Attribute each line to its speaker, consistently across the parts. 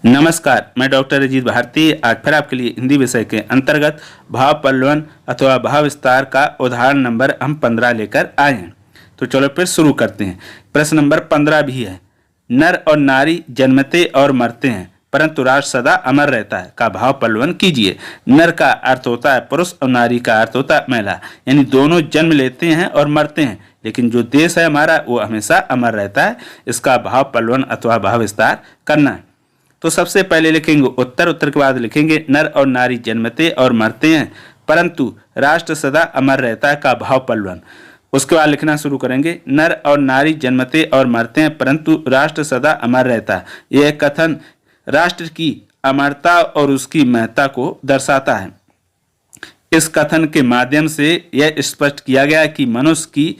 Speaker 1: नमस्कार, मैं डॉक्टर अजीत भारती आज फिर आपके लिए हिंदी विषय के अंतर्गत भाव पल्लवन अथवा भाव विस्तार का उदाहरण नंबर हम 15 लेकर आए हैं। तो चलो फिर शुरू करते हैं। प्रश्न नंबर 15 भी है, नर और नारी जन्मते और मरते हैं परंतु राष्ट्र सदा अमर रहता है का भाव पल्लवन कीजिए। नर का अर्थ होता है पुरुष और नारी का अर्थ होता है महिला, यानी दोनों जन्म लेते हैं और मरते हैं, लेकिन जो देश है हमारा वो हमेशा अमर रहता है। इसका भाव पल्लवन अथवा भाव विस्तार करना है। तो सबसे पहले लिखेंगे उत्तर के बाद लिखेंगे नर और नारी जन्मते और मरते हैं परंतु राष्ट्र सदा अमर रहता है का भाव पल्लवन। उसके बाद लिखना शुरू करेंगे, नर और नारी जन्मते और मरते हैं परंतु राष्ट्र सदा अमर रहता है। यह कथन राष्ट्र की अमरता और उसकी महत्ता को दर्शाता है। इस कथन के माध्यम से यह स्पष्ट किया गया कि मनुष्य की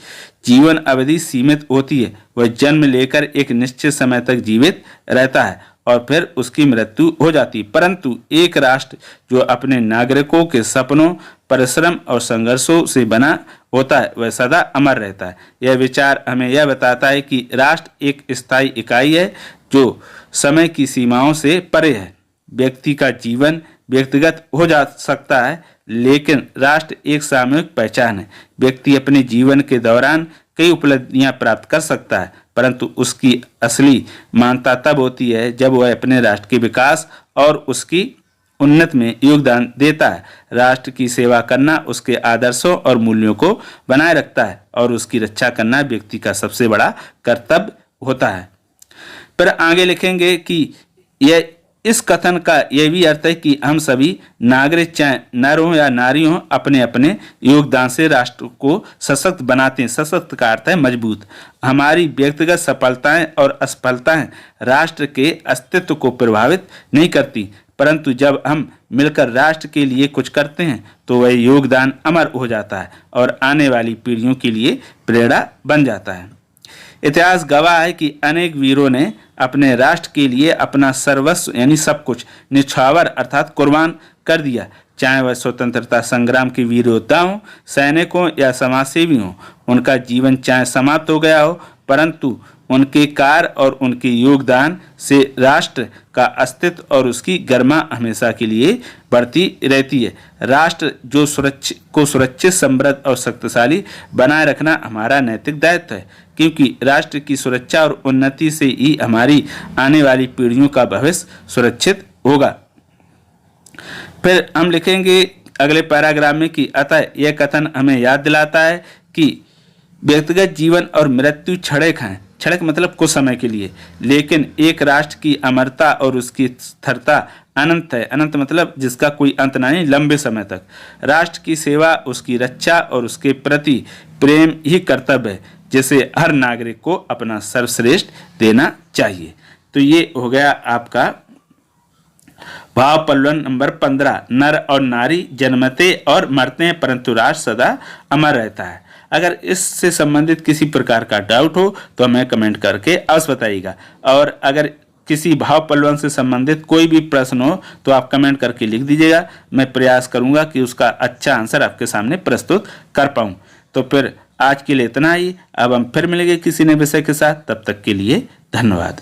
Speaker 1: जीवन अवधि सीमित होती है। वह जन्म लेकर एक निश्चित समय तक जीवित रहता है और फिर उसकी मृत्यु हो जाती है, परंतु एक राष्ट्र जो अपने नागरिकों के सपनों, परिश्रम और संघर्षों से बना होता है वह सदा अमर रहता है। यह विचार हमें यह बताता है कि राष्ट्र एक स्थायी इकाई है जो समय की सीमाओं से परे है। व्यक्ति का जीवन व्यक्तिगत हो जा सकता है लेकिन राष्ट्र एक सामूहिक पहचान है। व्यक्ति अपने जीवन के दौरान कई उपलब्धियां प्राप्त कर सकता है परंतु उसकी असली मान्यता तब होती है जब वह अपने राष्ट्र के विकास और उसकी उन्नति में योगदान देता है। राष्ट्र की सेवा करना उसके आदर्शों और मूल्यों को बनाए रखता है और उसकी रक्षा करना व्यक्ति का सबसे बड़ा कर्तव्य होता है। फिर आगे लिखेंगे कि यह इस कथन का यह भी अर्थ है कि हम सभी नागरिक चाहे नर हों या नारी हों अपने अपने योगदान से राष्ट्र को सशक्त बनाते हैं। सशक्त का अर्थ है मजबूत। हमारी व्यक्तिगत सफलताएं और असफलताएं राष्ट्र के अस्तित्व को प्रभावित नहीं करती परंतु जब हम मिलकर राष्ट्र के लिए कुछ करते हैं तो वह योगदान अमर हो जाता है और आने वाली पीढ़ियों के लिए प्रेरणा बन जाता है। इतिहास गवाह है कि अनेक वीरों ने अपने राष्ट्र के लिए अपना सर्वस्व यानी सब कुछ निछावर अर्थात कुर्बान कर दिया, चाहे वह स्वतंत्रता संग्राम के वीर योद्धा हों, सैनिकों या समाजसेवी हों। उनका जीवन चाहे समाप्त हो गया हो परंतु उनके कार्य और उनके योगदान से राष्ट्र का अस्तित्व और उसकी गरिमा हमेशा के लिए बढ़ती रहती है। राष्ट्र जो सुरक्षित, समृद्ध और शक्तिशाली बनाए रखना हमारा नैतिक दायित्व है, क्योंकि राष्ट्र की सुरक्षा और उन्नति से ही हमारी आने वाली पीढ़ियों का भविष्य सुरक्षित होगा। फिर हम लिखेंगे अगले पैराग्राफ में कि अतः यह कथन हमें याद दिलाता है कि व्यक्तिगत जीवन और मृत्यु क्षणिक हैं। क्षणिक मतलब कुछ समय के लिए, लेकिन एक राष्ट्र की अमरता और उसकी स्थिरता अनंत है। अनंत मतलब जिसका कोई अंत नहीं, लंबे समय तक। राष्ट्र की सेवा, उसकी रक्षा और उसके प्रति प्रेम ही कर्तव्य है जिसे हर नागरिक को अपना सर्वश्रेष्ठ देना चाहिए। तो ये हो गया आपका भाव पल्लवन नंबर 15, नर और नारी जन्मते और मरते हैं परंतु राष्ट्र सदा अमर रहता है। अगर इससे संबंधित किसी प्रकार का डाउट हो तो हमें कमेंट करके अवश्य बताइएगा, और अगर किसी भाव पल्लवन से संबंधित कोई भी प्रश्न हो तो आप कमेंट करके लिख दीजिएगा। मैं प्रयास करूंगा कि उसका अच्छा आंसर आपके सामने प्रस्तुत कर पाऊं। तो फिर आज के लिए इतना ही। अब हम फिर मिलेंगे किसी नए विषय के साथ, तब तक के लिए धन्यवाद।